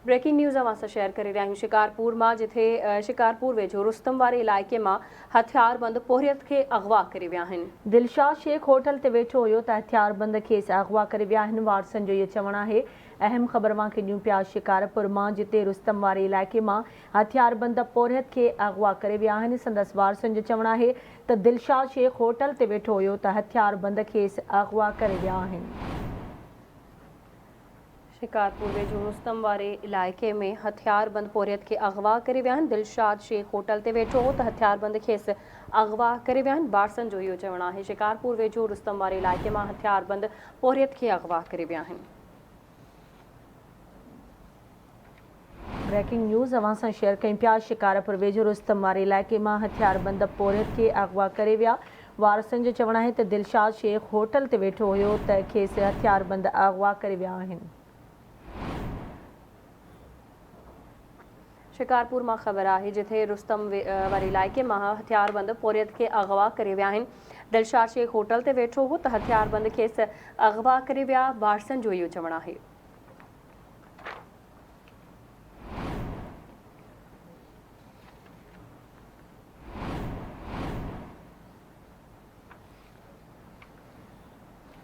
Breaking news अवां सां share करे रहिया आहियूं शिकारपुर मां, जिथे शिकारपुर वेझो रुस्तम वारे इलाइक़े मां हथियारबंद पोरियत खे अगवा करे विया आहिनि। दिलशाद शेख होटल ते वेठो हुयो त हथियारबंद खेसि अगवा करे विया आहिनि। वारसनि जो इहो चवणु आहे। अहम ख़बर मां खे ॾियूं पिया शिकारपुर मां, जिते रुस्तम वारे इलाइक़े मां हथियारबंद पोरियत खे अगवा करे विया आहिनि। संदसि वारसनि जो चवणु आहे त दिलशाद शेख होटल ते वेठो हुयो त हथियारबंद खेसि अगवा करे विया आहिनि। शिकारपुर वेझो रुस्तम वारे इलाइक़े में हथियारबंद पोरियत खे अगवा करे विया आहिनि। दिलशाद शेख होटल ते वेठो हो त हथियारबंद खेसि अगवा करे विया आहिनि। वारसनि जो इहो चवणु आहे। शिकारपुर वेझो रुस्तम वारे इलाइक़े मां हथियारबंद पोरियत खे अगवा करे विया आहिनि। ब्रेकिंग न्यूज़ अवां सां शेयर कयूं पिया। शिकारपुर वेझो रुस्तम वारे इलाइक़े मां हथियारबंद पोरियत खे अगवा करे विया। वारसनि जो चवणु आहे त दिलशाद शेख होटल ते वेठो हुयो त खेसि हथियारबंद अगवा करे विया आहिनि। शिकारपुर मां ख़बर आहे, जिथे रुस्तम वारे इलाइक़े मां हथियारबंद पोरियत खे अगवा करे विया आहिनि। दिलशाद शेख होटल ते वेठो हो त हथियारबंद खेसि अगवा करे विया। वारसनि जो इहो चवणु आहे।